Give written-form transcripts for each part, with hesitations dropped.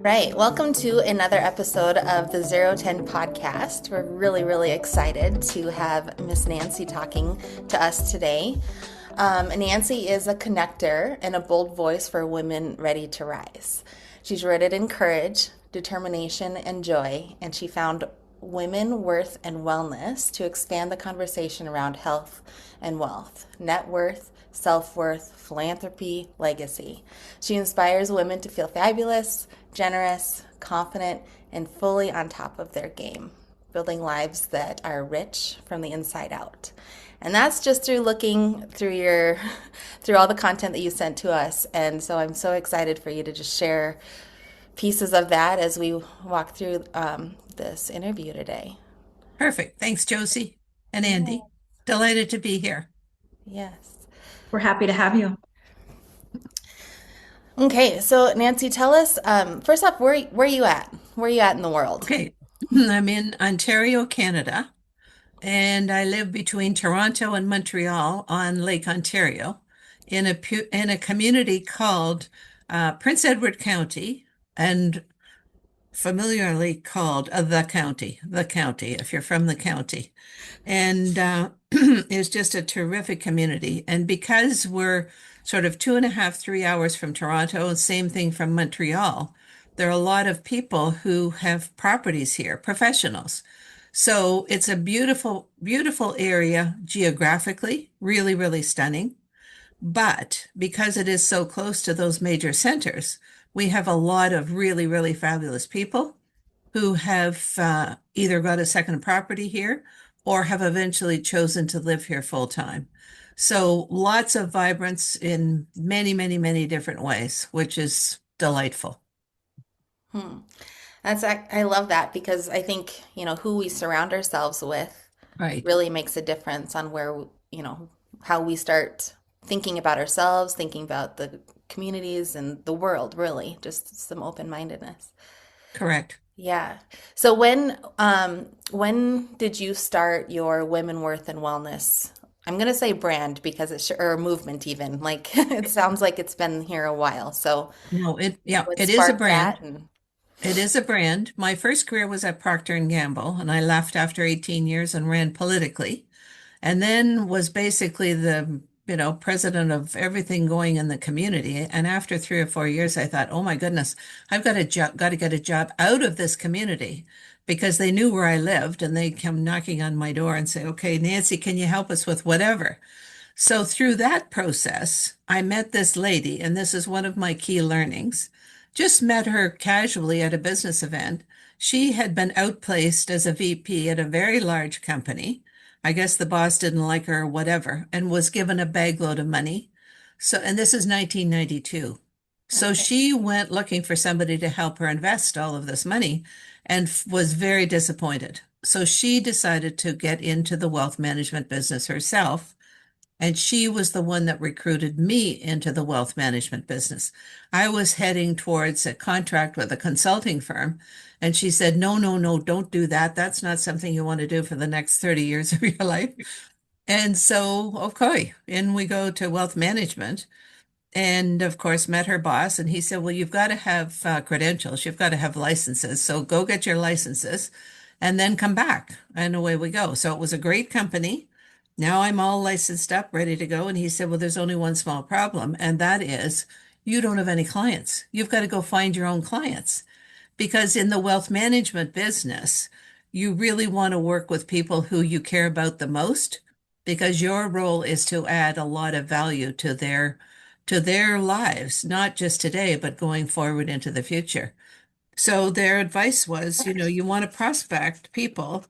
Right. Welcome to another episode of the Zero10 Podcast. We're really excited to have Miss Nancy talking to us today. Nancy is a connector and a bold voice for women ready to rise. She's rooted in courage, determination, and joy, and she found women, worth, and wellness to expand the conversation around health and wealth, net worth, self worth, philanthropy, legacy. She inspires women to feel fabulous, generous, confident, and fully on top of their game, building lives that are rich from the inside out. And that's just through looking through through all the content that you sent to us. And so I'm so excited for you to just share pieces of that as we walk through this interview today. Perfect. Thanks, Josie and Andi. Delighted to be here. Yes. We're happy to have you. Okay, so Nancy, tell us first off, where are you at? Where are you at in the world? Okay. I'm in Ontario, Canada, and I live between Toronto and Montreal on Lake Ontario in a community called Prince Edward County, and familiarly called the county, if you're from the county. And it's just a terrific community. And because we're sort of 2.5, 3 hours from Toronto, same thing from Montreal, there are a lot of people who have properties here, professionals. So it's a beautiful area geographically, really stunning. But because it is so close to those major centers, we have a lot of really fabulous people who have either got a second property here or have eventually chosen to live here full time. So lots of vibrance in many different ways, which is delightful. Hmm. I love that because I think, who we surround ourselves with Right. really makes a difference on where, how we start thinking about ourselves, thinking about the communities and the world, really, just some open-mindedness. Correct. Yeah. So when did you start your Women Worth and Wellness? I'm gonna say brand because or movement even. Like it sounds like it's been here a while. So No, what it is a sparked brand. that? And It is a brand. My first career was at Procter and Gamble, and I left after 18 years and ran politically, and then was basically the, president of everything going in the community. And after 3 or 4 years, I thought, oh my goodness, I've got to get a job out of this community because they knew where I lived and they come knocking on my door and say, okay, Nancy, can you help us with whatever? So through that process, I met this lady, and this is one of my key learnings. Just met her casually at a business event. She had been outplaced as a VP at a very large company. I guess the boss didn't like her or whatever, and was given a bagload of money. So, and this is 1992. So okay. she went looking for somebody to help her invest all of this money and was very disappointed. So she decided to get into the wealth management business herself, and she was the one that recruited me into the wealth management business. I was heading towards a contract with a consulting firm. And she said, no, don't do that. That's not something you want to do for the next 30 years of your life. And so, okay, in we go to wealth management. And of course, met her boss. And he said, well, you've got to have credentials. You've got to have licenses. So go get your licenses and then come back. And away we go. So it was a great company. Now I'm all licensed up, ready to go. And he said, well, there's only one small problem, and that is you don't have any clients. You've got to go find your own clients because in the wealth management business, you really want to work with people who you care about the most because your role is to add a lot of value to their lives, not just today, but going forward into the future. So their advice was, you want to prospect people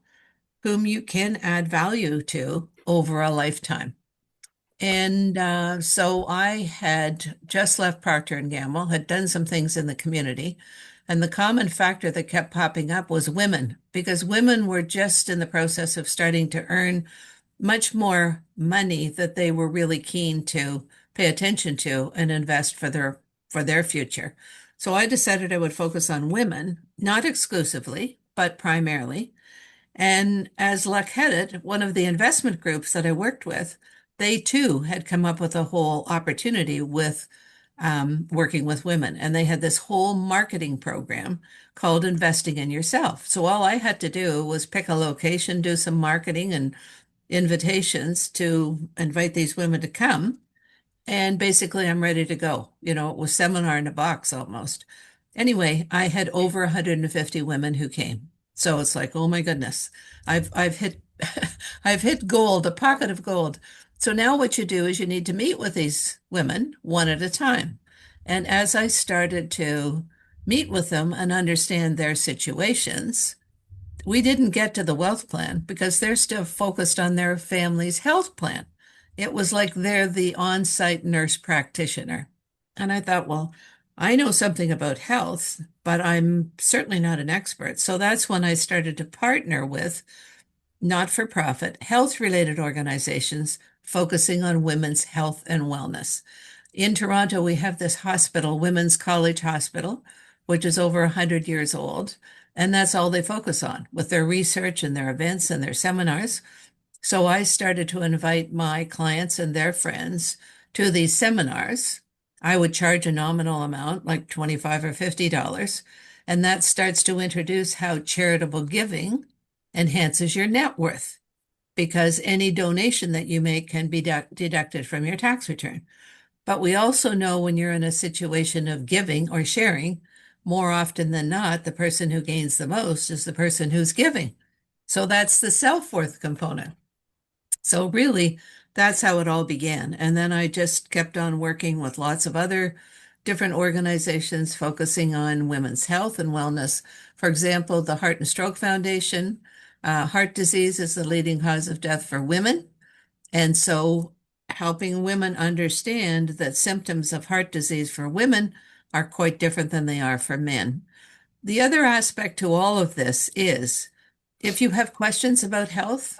whom you can add value to over a lifetime. And so I had just left Procter and Gamble, had done some things in the community, and the common factor that kept popping up was women, because women were just in the process of starting to earn much more money that they were really keen to pay attention to and invest for their future. So I decided I would focus on women, not exclusively, but primarily. And as luck had it, one of the investment groups that I worked with, they too had come up with a whole opportunity with working with women. And they had this whole marketing program called Investing in Yourself. So all I had to do was pick a location, do some marketing and invitations to invite these women to come. And basically, I'm ready to go. It was seminar in a box almost. Anyway, I had over 150 women who came. So it's like, oh my goodness, I've hit I've hit gold, a pocket of gold. So now what you do is you need to meet with these women one at a time. And as I started to meet with them and understand their situations, we didn't get to the wealth plan because they're still focused on their family's health plan. It was like they're the on-site nurse practitioner. And I thought, well, I know something about health, but I'm certainly not an expert. So that's when I started to partner with not-for-profit health-related organizations focusing on women's health and wellness. In Toronto, we have this hospital, Women's College Hospital, which is over 100 years old. And that's all they focus on with their research and their events and their seminars. So I started to invite my clients and their friends to these seminars. I would charge a nominal amount, like $25 or $50. And that starts to introduce how charitable giving enhances your net worth because any donation that you make can be deducted from your tax return. But we also know when you're in a situation of giving or sharing, more often than not, the person who gains the most is the person who's giving. So that's the self-worth component. So really, that's how it all began. And then I just kept on working with lots of other different organizations focusing on women's health and wellness. For example, the Heart and Stroke Foundation. Heart disease is the leading cause of death for women. And so helping women understand that symptoms of heart disease for women are quite different than they are for men. The other aspect to all of this is if you have questions about health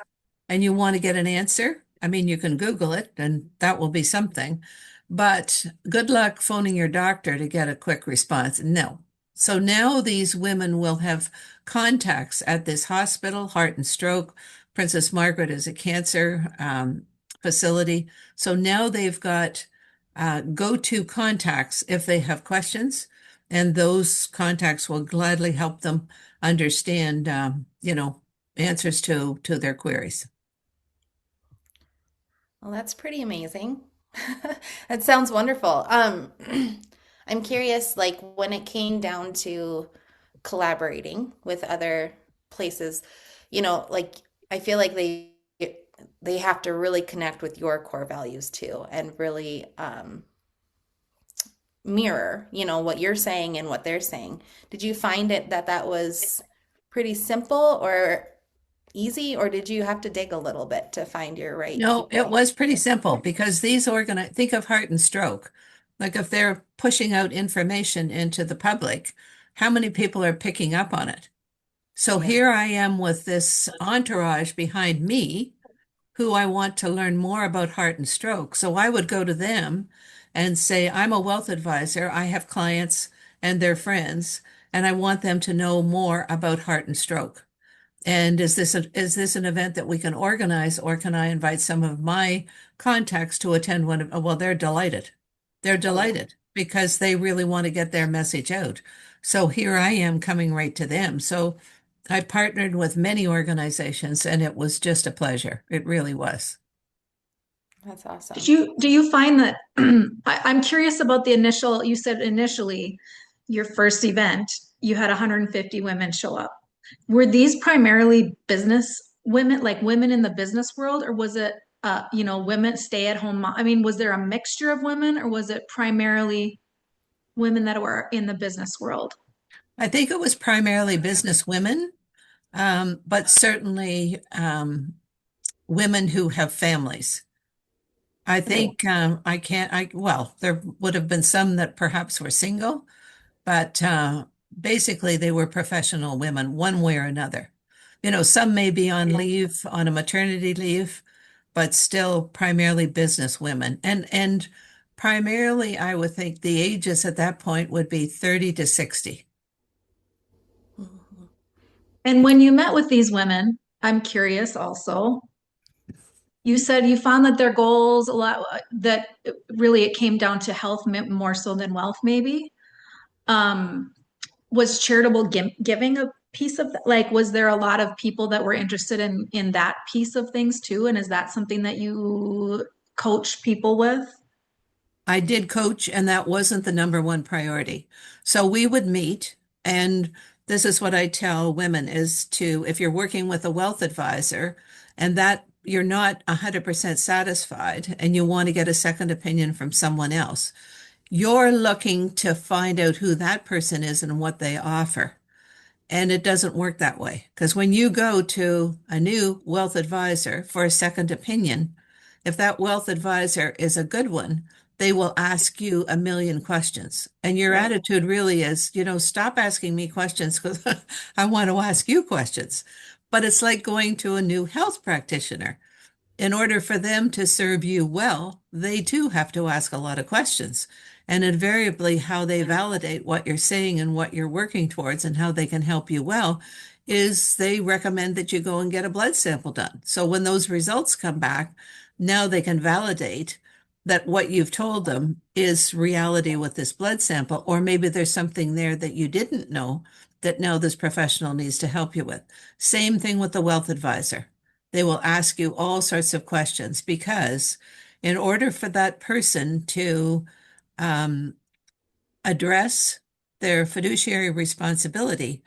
and you want to get an answer, I mean, you can Google it and that will be something, but good luck phoning your doctor to get a quick response. No. So now these women will have contacts at this hospital, Heart and Stroke. Princess Margaret is a cancer facility. So now they've got go-to contacts if they have questions, and those contacts will gladly help them understand, answers to their queries. Well, that's pretty amazing. That sounds wonderful. I'm curious, like when it came down to collaborating with other places, like I feel like they have to really connect with your core values too, and really mirror, what you're saying and what they're saying. Did you find it that was pretty simple or easy, or did you have to dig a little bit to find your right No, it people? was pretty simple because these think of Heart and Stroke. Like if they're pushing out information into the public, how many people are picking up on it? So Yeah. here I am with this entourage behind me who I want to learn more about heart and stroke. So I would go to them and say, I'm a wealth advisor. I have clients and their friends, and I want them to know more about heart and stroke. And is this an event that we can organize, or can I invite some of my contacts to attend one of, well, they're delighted. They're Oh, yeah. delighted because they really want to get their message out. So here I am coming right to them. So I partnered with many organizations and it was just a pleasure. It really was. That's Did awesome. you do you find that I'm curious about the initial, you said initially your first event, you had 150 women show up. Were these primarily business women, like women in the business world, or was it women stay at home? I mean, was there a mixture of women or was it primarily women that were in the business world? I think it was primarily business women, but certainly women who have families. I Right. think well, there would have been some that perhaps were single, but basically they were professional women one way or another. Some may be on leave, on a maternity leave, but still primarily business women. And primarily, I would think the ages at that point would be 30 to 60. And when you met with these women, I'm curious also, You said you found that their goals a lot, that really it came down to health more so than wealth, maybe. Um, was charitable giving a piece of that? Like, was there a lot of people that were interested in that piece of things too? And is that something that you coach people with? I did coach, and that wasn't the number one priority. So we would meet, and this is what I tell women is to, if you're working with a wealth advisor and that you're not 100% satisfied and you want to get a second opinion from someone else, you're looking to find out who that person is and what they offer. And it doesn't work that way. Because when you go to a new wealth advisor for a second opinion, if that wealth advisor is a good one, they will ask you a million questions. And your Right. attitude really is, stop asking me questions because I want to ask you questions. But it's like going to a new health practitioner. In order for them to serve you well, they too have to ask a lot of questions. And invariably, how they validate what you're saying and what you're working towards and how they can help you well is they recommend that you go and get a blood sample done. So when those results come back, now they can validate that what you've told them is reality with this blood sample, or maybe there's something there that you didn't know that now this professional needs to help you with. Same thing with the wealth advisor. They will ask you all sorts of questions because in order for that person to um, address their fiduciary responsibility,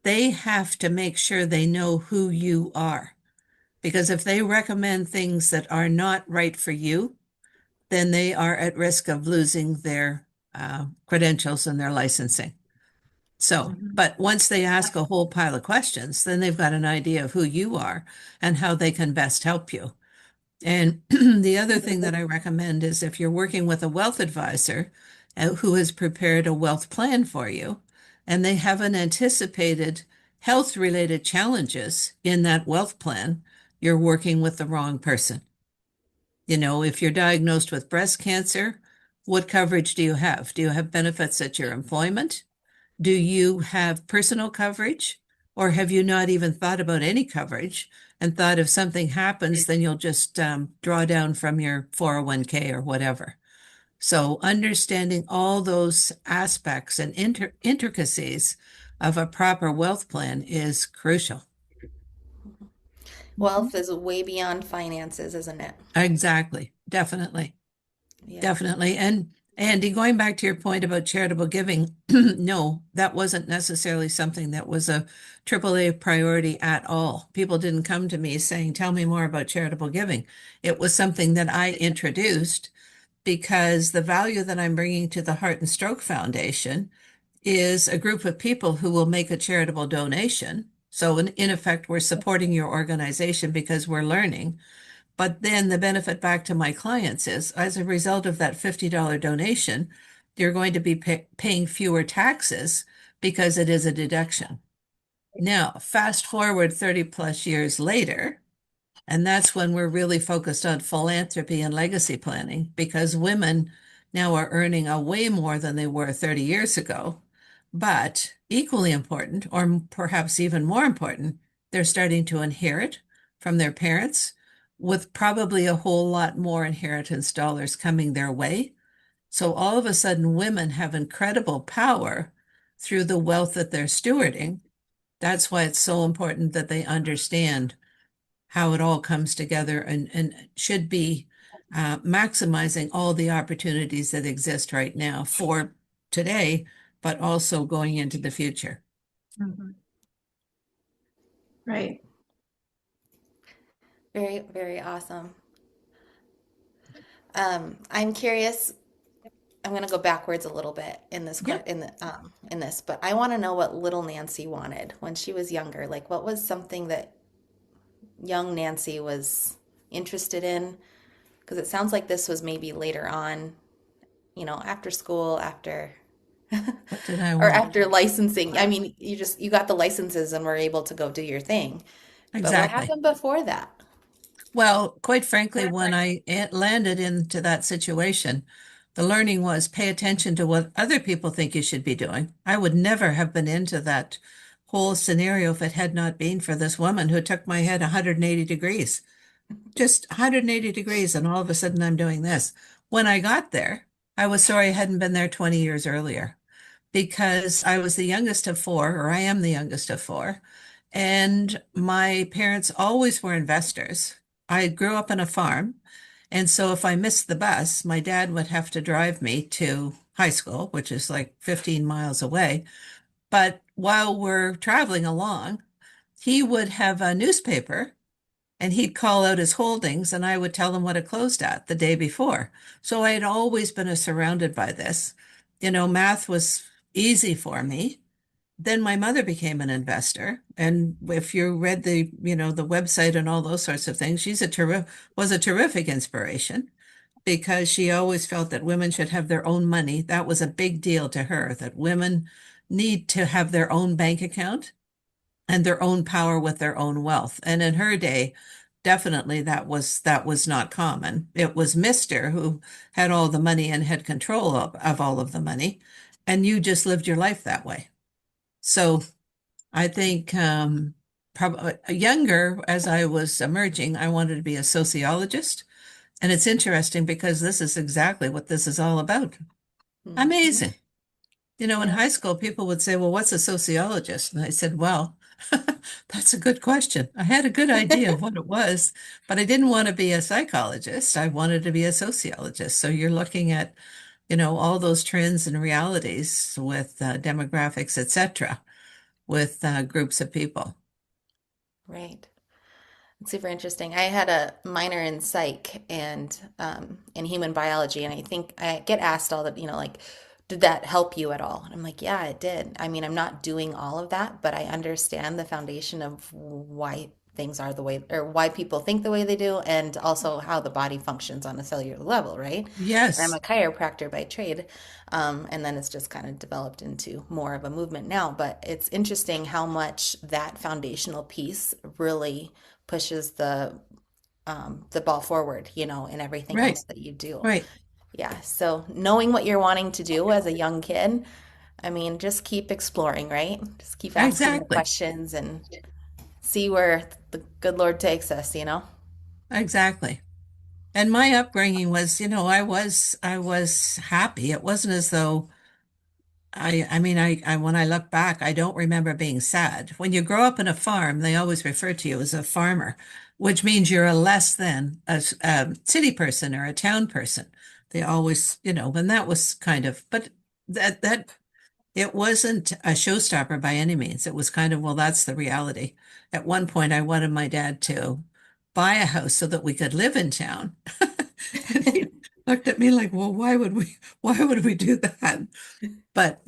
they have to make sure they know who you are. Because if they recommend things that are not right for you, then they are at risk of losing their credentials and their licensing. So, Mhm. but once they ask a whole pile of questions, then they've got an idea of who you are and how they can best help you. And the other thing that I recommend is if you're working with a wealth advisor who has prepared a wealth plan for you, and they haven't anticipated health related challenges in that wealth plan, you're working with the wrong person. If you're diagnosed with breast cancer, what coverage do you have? Do you have benefits at your employment? Do you have personal coverage? Or have you not even thought about any coverage and thought if something happens, then you'll just draw down from your 401k or whatever? So understanding all those aspects and intricacies of a proper wealth plan is crucial. Wealth is way beyond finances, isn't it? Exactly. Definitely. Yeah. Definitely. And Andy, going back to your point about charitable giving, no, that wasn't necessarily something that was a AAA priority at all. People didn't come to me saying, tell me more about charitable giving. It was something that I introduced because the value that I'm bringing to the Heart and Stroke Foundation is a group of people who will make a charitable donation. So in effect, we're supporting your organization because we're learning. But then the benefit back to my clients is as a result of that $50 donation, you're going to be paying fewer taxes because it is a deduction. Now, fast forward 30 plus years later, and that's when we're really focused on philanthropy and legacy planning because women now are earning a way more than they were 30 years ago. But equally important, or perhaps even more important, they're starting to inherit from their parents with probably a whole lot more inheritance dollars coming their way. So all of a sudden, women have incredible power through the wealth that they're stewarding. That's why it's so important that they understand how it all comes together and should be maximizing all the opportunities that exist right now for today, but also going into the future. Mhm. Right. Very, very awesome. I'm curious. I'm going to go backwards a little bit in this Yep. in this, but I want to know what little Nancy wanted when she was younger. Like, what was something that young Nancy was interested in? Because it sounds like this was maybe later on, after school, after What did I or want? after licensing. I mean, you got the licenses and were able to go do your thing. But what Exactly. happened before that? Well, quite frankly, when I landed into that situation, the learning was pay attention to what other people think you should be doing. I would never have been into that whole scenario if it had not been for this woman who took my head 180 degrees. just 180 degrees, and all of a sudden I'm doing this. When I got there, I was sorry I hadn't been there 20 years earlier because I was the youngest of four, or I am the youngest of four. And my parents always were investors. I grew up on a farm. And so if I missed the bus, my dad would have to drive me to high school, which is like 15 miles away. But while we're traveling along, he would have a newspaper and he'd call out his holdings and I would tell him what it closed at the day before. So I had always been surrounded by this. Math was easy for me. Then my mother became an investor. And if you read the website and all those sorts of things, was a terrific inspiration because she always felt that women should have their own money. That was a big deal to her, that women need to have their own bank account and their own power with their own wealth. And in her day, definitely that was not common. It was Mr. who had all the money and had control of all of the money, and you just lived your life that way. So I think probably younger, as I was emerging, I wanted to be a sociologist. And it's interesting because this is exactly what this is all about. Mhm. Amazing. In Yeah. high school, people would say, well, what's a sociologist? And I said, well, that's a good question. I had a good idea of what it was, but I didn't want to be a psychologist. I wanted to be a sociologist. So you're looking at, all those trends and realities with demographics, etc., with groups of people. Right. It's super interesting. I had a minor in psych and in human biology, and I think I get asked all the, like, did that help you at all? And I'm like, yeah, it did. I mean, I'm not doing all of that, but I understand the foundation of why things are the way, or why people think the way they do, and also how the body functions on a cellular level, right? And I'm Yes, a chiropractor by trade, and then it's just kind of developed into more of a movement now. But it's interesting how much that foundational piece really pushes the ball forward, in everything right, else that you do. right. Yeah. So knowing what you're wanting to do as a young kid, I mean, just keep exploring, right? Just keep asking the Exactly, questions and see where the good Lord takes us. exactly. And my upbringing was, I was happy. It wasn't as though I mean, when I look back, I don't remember being sad. When you grow up in a farm, they always refer to you as a farmer, which means you're a less than a city person or a town person. They always, and that was kind of, but that it wasn't a showstopper by any means. It was kind of, well, that's the reality. At one point, I wanted my dad to buy a house so that we could live in town. And he looked at me like, well, why would we do that? But,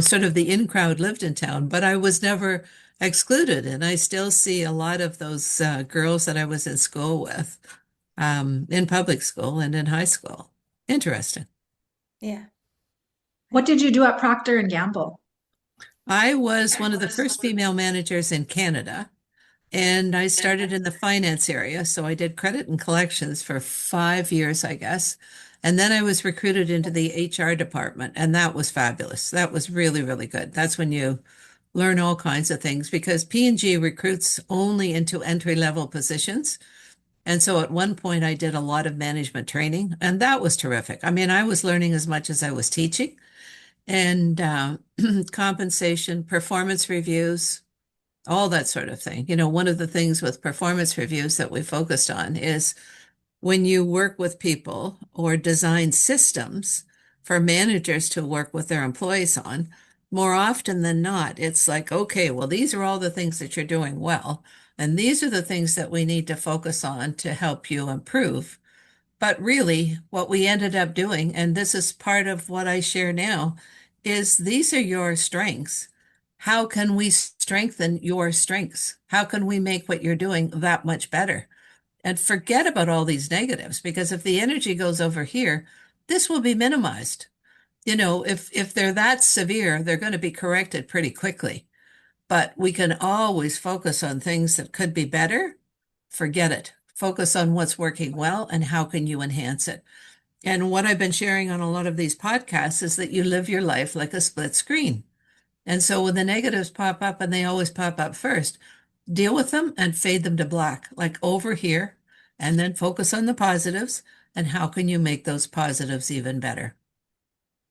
sort of the in crowd lived in town, but I was never excluded. And I still see a lot of those girls that I was in school with, in public school and in high school. Interesting. Yeah. What did you do at Procter and Gamble? I was one of the first female managers in Canada, and I started in the finance area. So I did credit and collections for 5 years, I guess. And then I was recruited into the HR department, and that was fabulous. That was really, really good. That's when you learn all kinds of things because P&G recruits only into entry-level positions. And so at one point, I did a lot of management training, and that was terrific. I mean, I was learning as much as I was teaching, and compensation, performance reviews, all that sort of thing. One of the things with performance reviews that we focused on is when you work with people or design systems for managers to work with their employees on, more often than not, it's like, okay, well, these are all the things that you're doing well, and these are the things that we need to focus on to help you improve. But really, what we ended up doing, and this is part of what I share now, is these are your strengths. How can we strengthen your strengths? How can we make what you're doing that much better? And forget about all these negatives, because if the energy goes over here, this will be minimized. If they're that severe, they're going to be corrected pretty quickly. But we can always focus on things that could be better. Forget it. Focus on what's working well and how can you enhance it. And what I've been sharing on a lot of these podcasts is that you live your life like a split screen. And so when the negatives pop up, and they always pop up first, deal with them and fade them to black. Like over here, and then focus on the positives and how can you make those positives even better.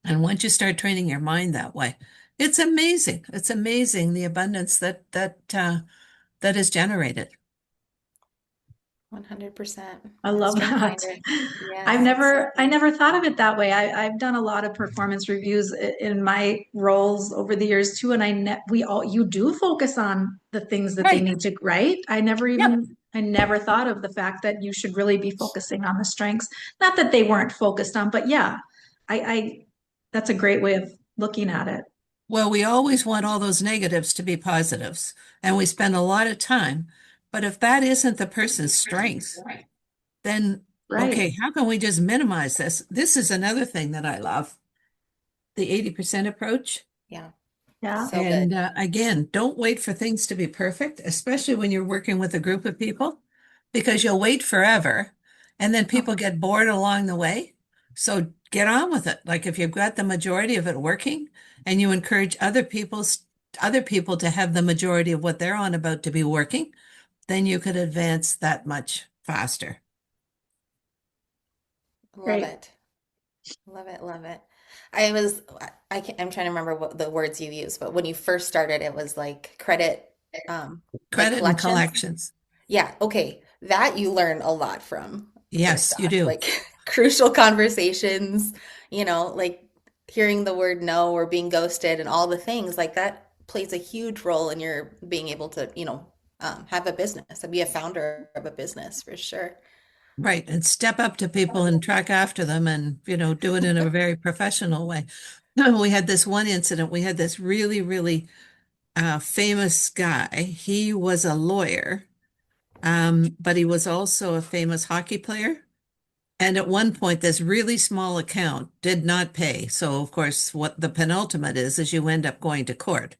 And once you start training your mind that way, it's amazing. It's amazing the abundance that is generated. 100%. I love Strength that. finder. I Yes. never thought of it that way. I've done a lot of performance reviews in my roles over the years too, and you do focus on the things that they Right. need to, right? Yep. I never thought of the fact that you should really be focusing on the strengths. Not that they weren't focused on, but yeah, I that's a great way of looking at it. Well, we always want all those negatives to be positives, and we spend a lot of time. But if that isn't the person's strength, then Right. okay, how can we just minimize this? This is another thing that I love, the 80% approach. Yeah. Yeah. So good. And again, don't wait for things to be perfect, especially when you're working with a group of people, because you'll wait forever and then people get bored along the way. So get on with it. Like if you've got the majority of it working and you encourage other people to have the majority of what they're on about to be working, then you could advance that much faster. Love Great. it. Love it. Love it. I was, I'm trying to remember what the words you used, but when you first started, it was like credit, like Credit and collections. collections. Yeah. Okay. That you learn a lot from, Yes, first you off, do. like crucial conversations, like hearing the word no or being ghosted and all the things like that plays a huge role in your being able to, have a business and be a founder of a business for sure. Right. And step up to people and track after them and, do it in a very professional way. We had this one incident. We had this really, really famous guy. He was a lawyer, but he was also a famous hockey player. And at one point, this really small account did not pay. So, of course, what the penultimate is you end up going to court.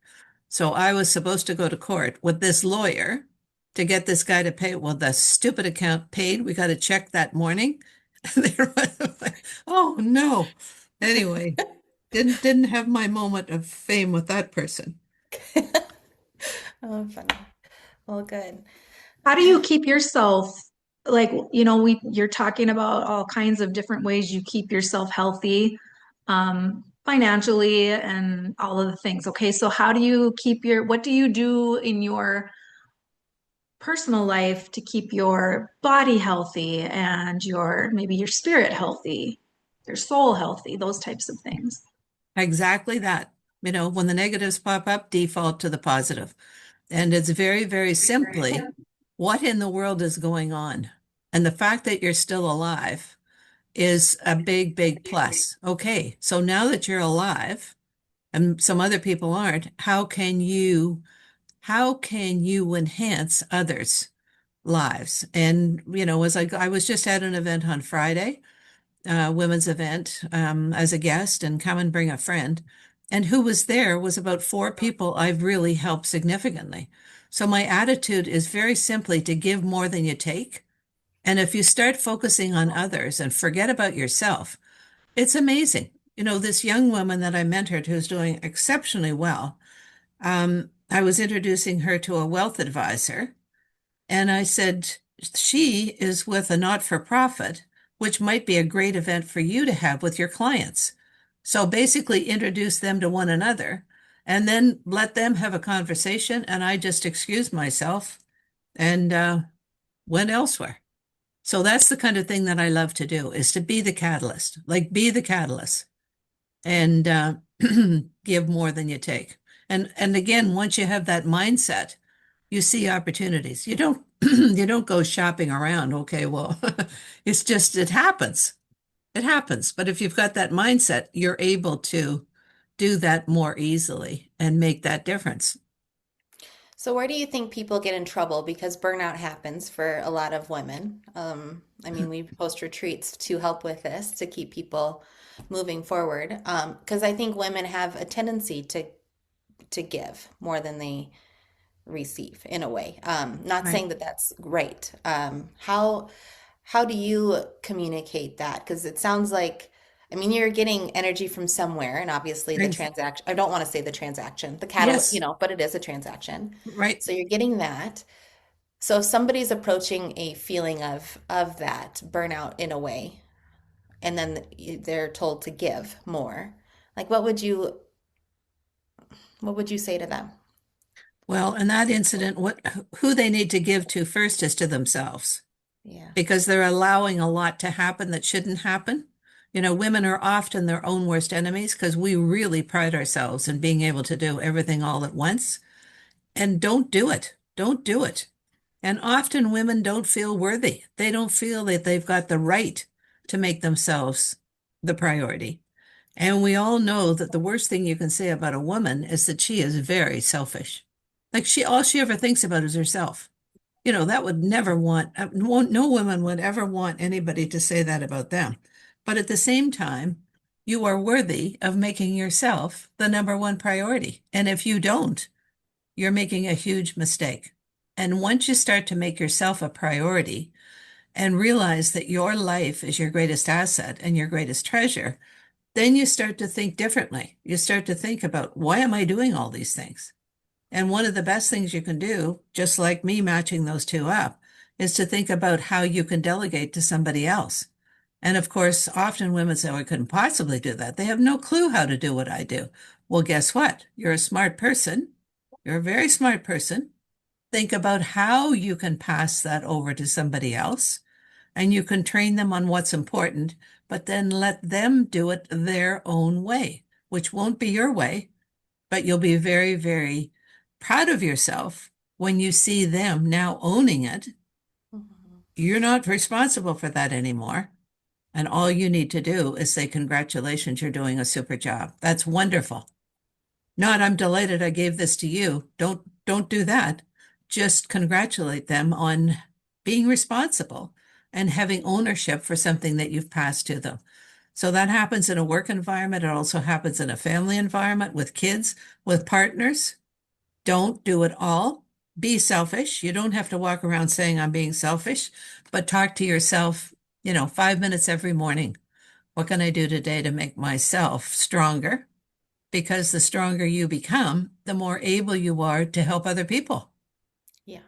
So I was supposed to go to court with this lawyer to get this guy to pay. Well, the stupid account paid. We got a check that morning. Oh no. Anyway, didn't have my moment of fame with that person. Oh, funny. Well, good. How do you keep yourself like, you're talking about all kinds of different ways you keep yourself healthy, financially and all of the things. Okay, so how do you what do you do in your personal life to keep your body healthy and maybe your spirit healthy, your soul healthy, those types of things? Exactly that. When the negatives pop up, default to the positive. And it's very, very simply, what in the world is going on? And the fact that you're still alive is a big, big plus. Okay, so now that you're alive and some other people aren't, how can you enhance others' lives? And as I was just at an event on Friday, women's event, as a guest, and come and bring a friend. And who was there was about 4 people I've really helped significantly. So my attitude is very simply to give more than you take. And if you start focusing on others and forget about yourself, it's amazing. This young woman that I mentored who's doing exceptionally well, I was introducing her to a wealth advisor, and I said, she is with a not-for-profit, which might be a great event for you to have with your clients. So basically introduce them to one another and then let them have a conversation. And I just excused myself and went elsewhere. So that's the kind of thing that I love to do, is to be the catalyst, like be the catalyst and give more than you take. And again, once you have that mindset, you see opportunities. You don't you don't go shopping around. Okay, well, it's just it happens. It happens. But if you've got that mindset, you're able to do that more easily and make that difference. So where do you think people get in trouble? Because burnout happens for a lot of women. I mean, we host retreats to help with this, to keep people moving forward. Because I think women have a tendency to give more than they receive in a way. Not Right. saying that that's great. How do you communicate that? Because it sounds like, I mean, you're getting energy from somewhere, and obviously the Ex- transaction, I don't want to say the transaction, the catalyst, Yes, but it is a transaction. right. So you're getting that. So if somebody's approaching a feeling of that burnout in a way, and then they're told to give more, like what would you say to them? Well, in that incident, who they need to give to first is to themselves, Yeah. because they're allowing a lot to happen that shouldn't happen. Women are often their own worst enemies because we really pride ourselves in being able to do everything all at once. And don't do it. Don't do it. And often women don't feel worthy. They don't feel that they've got the right to make themselves the priority. And we all know that the worst thing you can say about a woman is that she is very selfish. Like all she ever thinks about is herself. That would never no woman would ever want anybody to say that about them. But at the same time, you are worthy of making yourself the number one priority. And if you don't, you're making a huge mistake. And once you start to make yourself a priority and realize that your life is your greatest asset and your greatest treasure, then you start to think differently. You start to think about, why am I doing all these things? And one of the best things you can do, just like me matching those two up, is to think about how you can delegate to somebody else. And of course, often women say, oh, I couldn't possibly do that. They have no clue how to do what I do. Well, guess what? You're a smart person. You're a very smart person. Think about how you can pass that over to somebody else, and you can train them on what's important, but then let them do it their own way, which won't be your way, but you'll be very, very proud of yourself when you see them now owning it. Mhm. You're not responsible for that anymore. And all you need to do is say, congratulations, you're doing a super job. That's wonderful. Not, I'm delighted I gave this to you. Don't do that. Just congratulate them on being responsible and having ownership for something that you've passed to them. So that happens in a work environment. It also happens in a family environment with kids, with partners. Don't do it all. Be selfish. You don't have to walk around saying I'm being selfish, but talk to yourself, 5 minutes every morning. What can I do today to make myself stronger? Because the stronger you become, the more able you are to help other people. Yeah.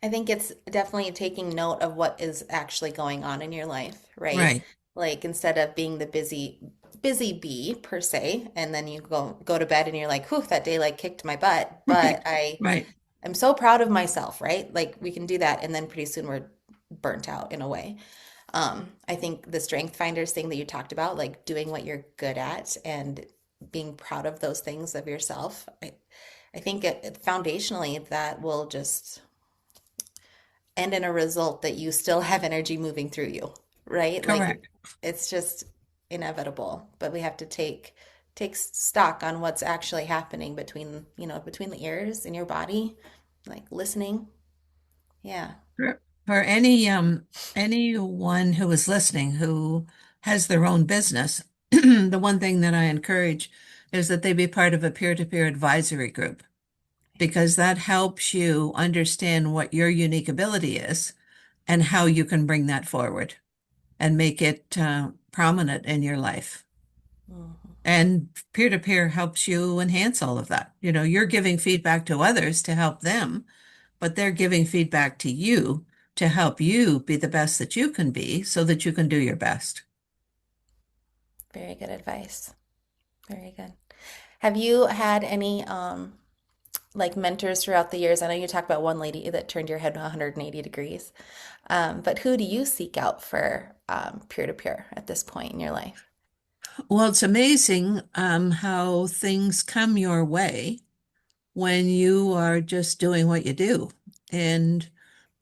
I think it's definitely taking note of what is actually going on in your life, right? Right, Like instead of being the busy bee per se, and then you go to bed and you're like, whew, that day like kicked my butt, but right, right. I'm so proud of myself, right? Like we can do that, and then pretty soon we're burnt out in a way. I think the strength finders thing that you talked about, like doing what you're good at and being proud of those things of yourself, I think foundationally that will just end in a result that you still have energy moving through you, right? Like Correct. it's just inevitable, but we have to take stock on what's actually happening between the ears in your body, like listening. Yeah. For anyone who is listening who has their own business, the one thing that I encourage is that they be part of a peer-to-peer advisory group, because that helps you understand what your unique ability is and how you can bring that forward and make it prominent in your life. Mhm. And peer-to-peer helps you enhance all of that. You're giving feedback to others to help them, but they're giving feedback to you to help you be the best that you can be so that you can do your best. Very good advice. Very good. Have you had any like mentors throughout the years? I know you talked about one lady that turned your head 180 degrees. But who do you seek out for peer to peer at this point in your life? Well, it's amazing how things come your way when you are just doing what you do. And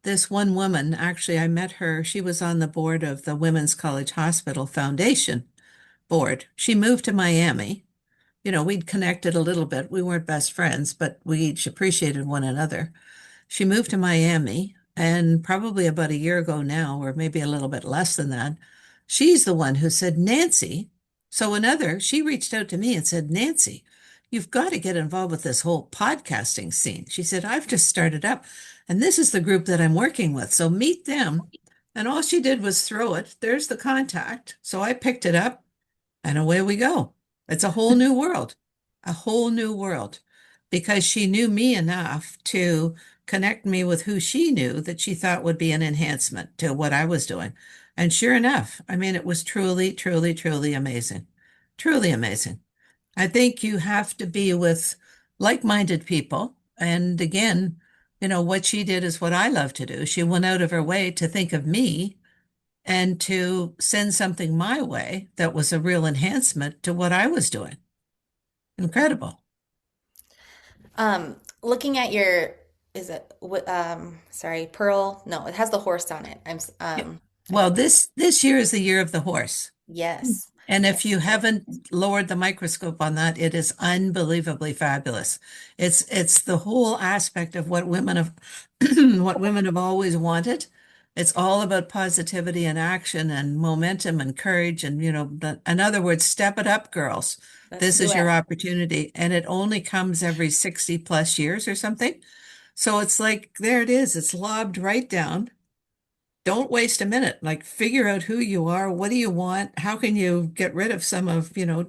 this one woman, actually, I met her. She was on the board of the Women's College Hospital Foundation board. She moved to Miami. We'd connected a little bit. We weren't best friends, but we each appreciated one another. She moved to Miami, and probably about a year ago now, or maybe a little bit less than that, she's the one who said, Nancy. She reached out to me and said, Nancy, you've got to get involved with this whole podcasting scene. She said, I've just started up, and this is the group that I'm working with. So meet them. And all she did was throw it. There's the contact. So I picked it up, and away we go. It's a whole new world, a whole new world, because she knew me enough to connect me with who she knew that she thought would be an enhancement to what I was doing. And sure enough, I mean, it was truly, truly, truly amazing. Truly amazing. I think you have to be with like-minded people. And again, what she did is what I love to do. She went out of her way to think of me and to send something my way that was a real enhancement to what I was doing. Incredible. Looking at your, is it, sorry, Pearl? No, it has the horse on it. Yeah. I Well, don't know. this year is the year of the horse. Yes. And if Yes. you haven't lowered the microscope on that, it is unbelievably fabulous. It's the whole aspect of what women have what women have always wanted. It's all about positivity and action and momentum and courage and in other words, step it up, girls. Let's This do is it. your opportunity. And it only comes every 60 plus years or something. So it's like there it is. It's lobbed right down. Don't waste a minute. Like, figure out who you are. What do you want? How can you get rid of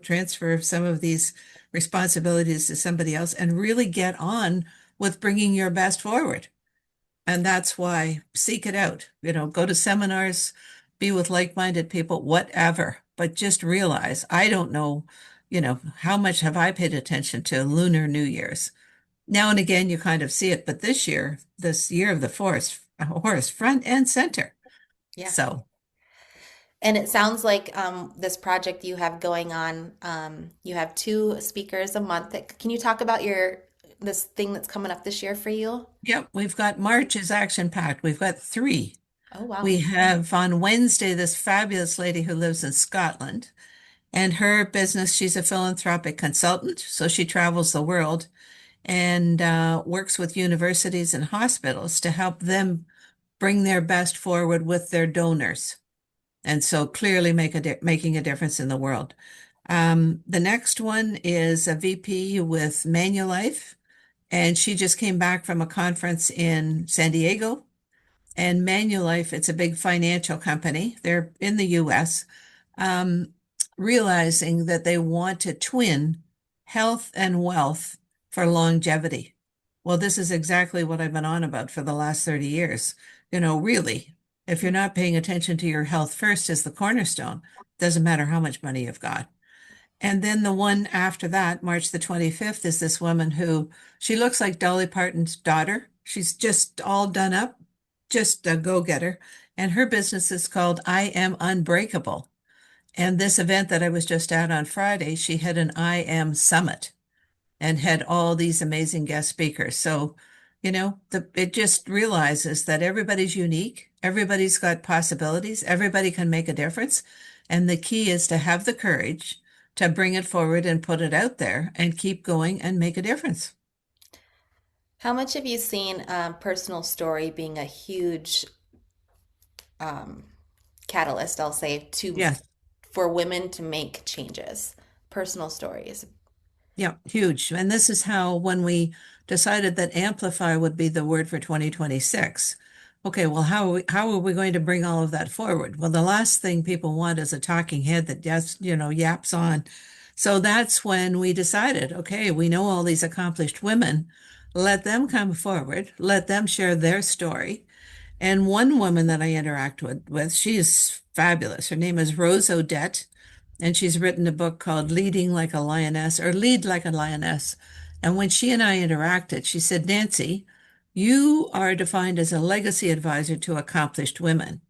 transfer some of these responsibilities to somebody else and really get on with bringing your best forward? And that's why seek it out. Go to seminars, be with like-minded people, whatever. But just realize, I don't know, how much have I paid attention to Lunar New Year's? Now and again, you kind of see it, but this year of the horse, front and center. Yeah. So, And it sounds like this project you have going on, you have two speakers a month. Can you talk about this thing that's coming up this year for you? yep, we've got March is action-packed. We've got three. Oh, wow. We have on Wednesday this fabulous lady who lives in Scotland, and her business, she's a philanthropic consultant, so she travels the world and works with universities and hospitals to help them bring their best forward with their donors. And so clearly making a difference in the world. The next one is a VP with Manulife, and she just came back from a conference in San Diego. And Manulife, it's a big financial company. They're in the US, um, realizing that they want to twin health and wealth for longevity. Well, this is exactly what I've been on about for the last 30 years. Really, if you're not paying attention to your health first as the cornerstone, doesn't matter how much money you've got. And then the one after that, March the 25th, is this woman who she looks like Dolly Parton's daughter. She's just all done up, just a go-getter. And her business is called I Am Unbreakable. And this event that I was just at on Friday, she had an I Am Summit and had all these amazing guest speakers. So, it just realizes that everybody's unique, everybody's got possibilities, everybody can make a difference. And the key is to have the courage to bring it forward and put it out there and keep going and make a difference. How much have you seen personal story being a huge um, catalyst, I'll say, Yeah. for women to make changes? Personal stories. Yeah, huge. And this is how, when we decided that amplify would be the word for 2026. Okay, well, how are we going to bring all of that forward? Well, the last thing people want is a talking head that just, yaps on. So that's when we decided, okay, we know all these accomplished women. Let them come forward, let them share their story. And one woman that I interact with, she is fabulous. Her name is Rose Odette, and she's written a book called Leading Like a Lioness or Lead Like a Lioness. And when she and I interacted, she said, Nancy, you are defined as a legacy advisor to accomplished women.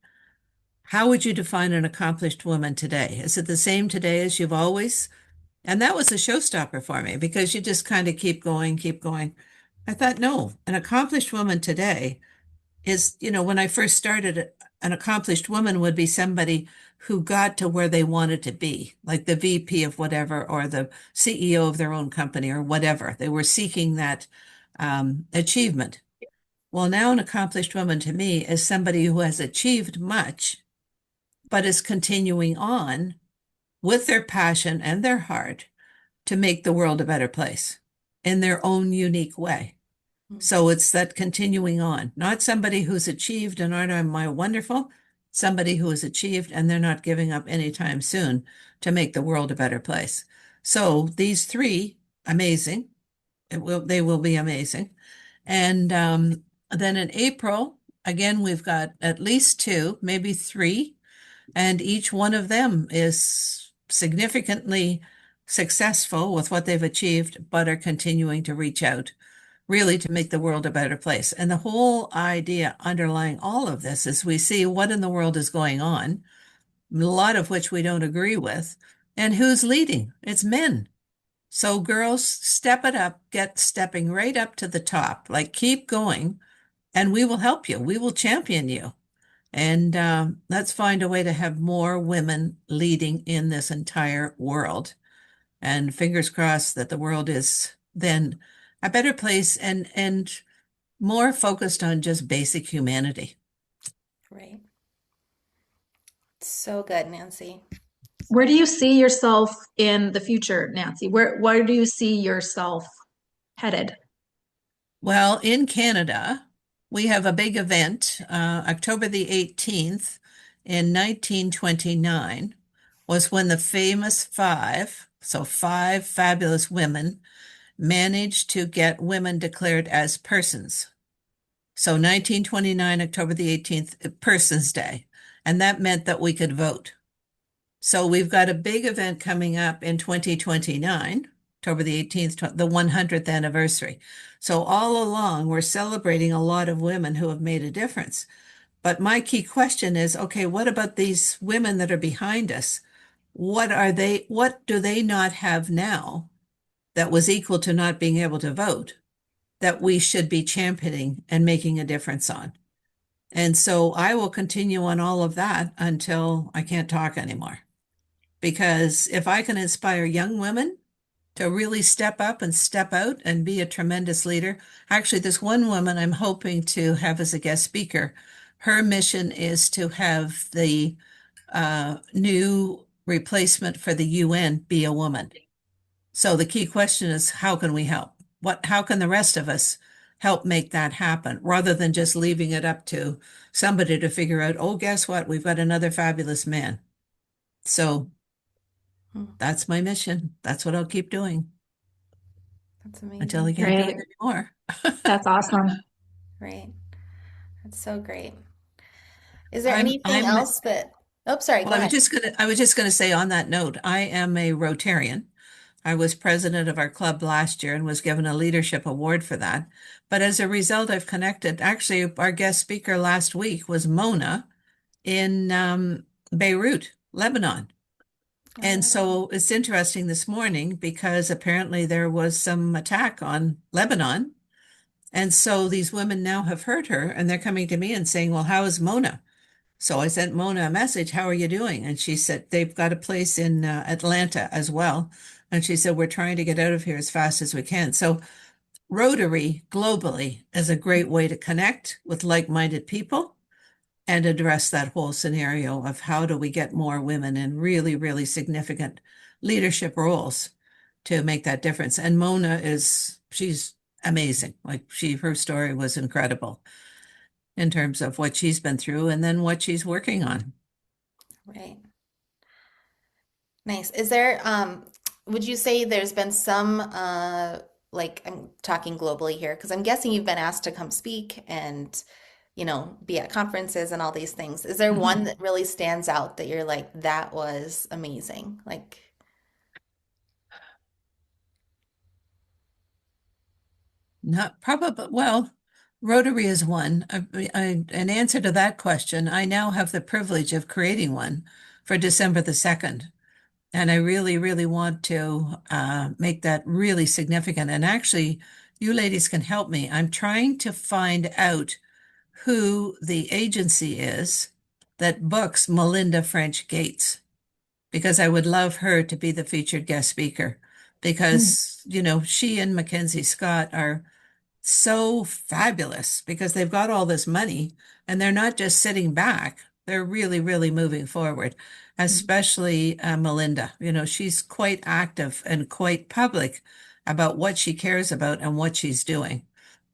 How would you define an accomplished woman today? Is it the same today as you've always? And that was a showstopper for me because you just kind of keep going, keep going. I thought, no, an accomplished woman today is, when I first started, an accomplished woman would be somebody who got to where they wanted to be, like the VP of whatever, or the CEO of their own company or whatever. They were seeking that achievement. Well, now an accomplished woman to me is somebody who has achieved much, but is continuing on with their passion and their heart to make the world a better place in their own unique way. So it's that continuing on, not somebody who's achieved and aren't am I wonderful, somebody who has achieved and they're not giving up anytime soon to make the world a better place. So these three, amazing. They will be amazing. And then in April, again, we've got at least two, maybe three, and each one of them is significantly successful with what they've achieved, but are continuing to reach out really to make the world a better place. And the whole idea underlying all of this is we see what in the world is going on, a lot of which we don't agree with, and who's leading? It's men. So girls, step it up, get stepping right up to the top, like keep going, and we will help you. We will champion you. And let's find a way to have more women leading in this entire world. And fingers crossed that the world is then a better place and more focused on just basic humanity. Right. So good, Nancy. Where do you see yourself in the future, Nancy? Where do you see yourself headed? Well, in Canada, we have a big event, October the 18th in 1929 was when the famous five, so five fabulous women, managed to get women declared as persons. So 1929, October the 18th, Persons Day. And that meant that we could vote. So we've got a big event coming up in 2029, October the 18th, the 100th anniversary. So all along, we're celebrating a lot of women who have made a difference. But my key question is, okay, what about these women that are behind us? What do they not have now that was equal to not being able to vote that we should be championing and making a difference on? And so I will continue on all of that until I can't talk anymore. Because if I can inspire young women to really step up and step out and be a tremendous leader. Actually, this one woman I'm hoping to have as a guest speaker, her mission is to have the new replacement for the UN be a woman. So the key question is, how can we help? How can the rest of us help make that happen rather than just leaving it up to somebody to figure out, oh, guess what? We've got another fabulous man. So that's my mission. That's what I'll keep doing. That's amazing. Until I can't do it anymore. That's awesome. Right. That's so great. Is there anything else that, oh, sorry, go ahead. I was just gonna say on that note, I am a Rotarian. I was president of our club last year and was given a leadership award for that. But as a result, I've connected. Actually, our guest speaker last week was Mona in Beirut, Lebanon. And so it's interesting this morning because apparently there was some attack on Lebanon. And so these women now have heard her and they're coming to me and saying, well, how is Mona? So I sent Mona a message, how are you doing? And she said, they've got a place in Atlanta as well. And she said, we're trying to get out of here as fast as we can. So Rotary globally is a great way to connect with like-minded people and address that whole scenario of how do we get more women in really, really significant leadership roles to make that difference. And Mona she's amazing. Like her story was incredible in terms of what she's been through and then what she's working on. Right. Nice. Is there, would you say there's been some, like I'm talking globally here, because I'm guessing you've been asked to come speak and be at conferences and all these things. Is there one that really stands out that you're like, that was amazing? Like, not probably, well, Rotary is one. In answer to that question, I now have the privilege of creating one for December the 2nd. And I really, really want to make that really significant. And actually, you ladies can help me. I'm trying to find out who the agency is that books Melinda French Gates, because I would love her to be the featured guest speaker because, she and Mackenzie Scott are so fabulous because they've got all this money and they're not just sitting back. They're really, really moving forward, especially Melinda. She's quite active and quite public about what she cares about and what she's doing.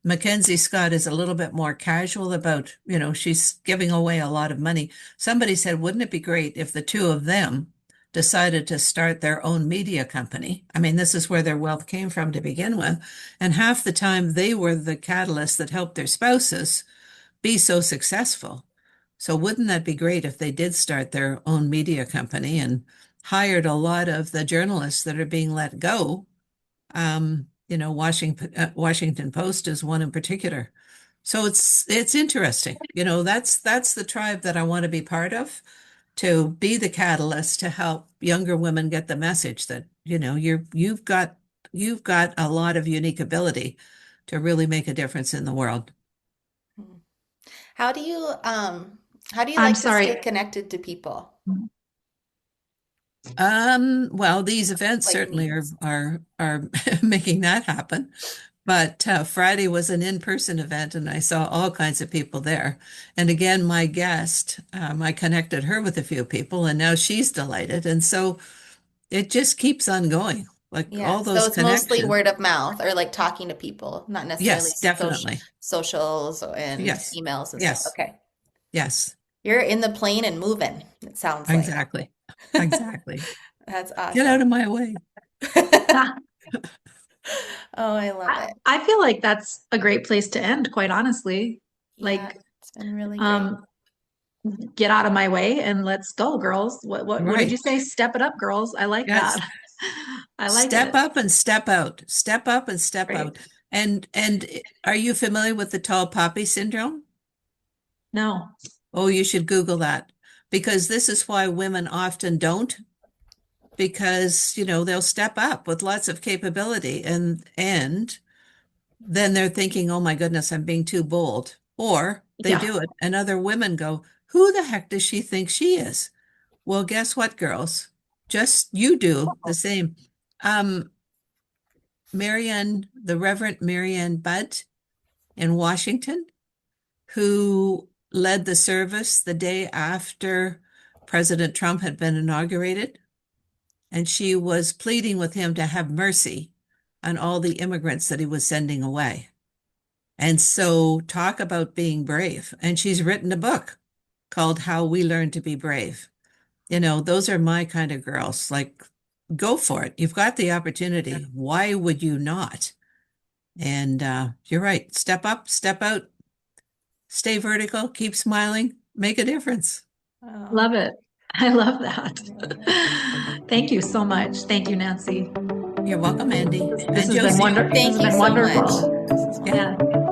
Mackenzie Scott is a little bit more casual about, she's giving away a lot of money. Somebody said, wouldn't it be great if the two of them decided to start their own media company. I mean, this is where their wealth came from to begin with. And half the time they were the catalyst that helped their spouses be so successful. So wouldn't that be great if they did start their own media company and hired a lot of the journalists that are being let go? Washington Post is one in particular. So it's interesting. That's the tribe that I want to be part of, to be the catalyst to help younger women get the message that, you've got a lot of unique ability to really make a difference in the world. How do you I'm like to sorry. stay connected to people? Well, these events Like certainly meetings. are making that happen. But Friday was an in-person event, and I saw all kinds of people there. And again, my guest, I connected her with a few people, and now she's delighted. And so it just keeps on going, like Yeah, all so those it's mostly connections. word of mouth or like talking to people, not necessarily Yes, definitely. socials and Yes, emails and stuff. yes, Okay. yes, You're in the plane and moving, it sounds like. exactly, exactly. That's Get awesome. out of my way. Oh, I love it. I feel like that's a great place to end, quite honestly. Yeah, Like, it's been really great. um, get out of my way and let's go, girls. What did you Right. say? Step it up, girls. I like that. Yes. I like Step it. up and step out. Step up and step Great. out. And are you familiar with the tall poppy syndrome? No. Oh, you should Google that, because this is why women often don't, because, they'll step up with lots of capability and then they're thinking, oh my goodness, I'm being too bold. Or they Yeah. do it and other women go, who the heck does she think she is? Well, guess what, girls? Just you do the same. Um, the Reverend Marianne Budd in Washington, who led the service the day after President Trump had been inaugurated. And she was pleading with him to have mercy on all the immigrants that he was sending away. And so, talk about being brave. And she's written a book called How We Learn to Be Brave. Those are my kind of girls. Like, go for it. You've got the opportunity. Why would you not? And you're right. Step up, step out, stay vertical, keep smiling, make a difference. Oh, Love it. I love that. Thank you so much. Thank you, Nancy. You're welcome, Andi. This And has been Josi. wonderful. This thank has you been so much. wonderful. This is wonderful. Yeah.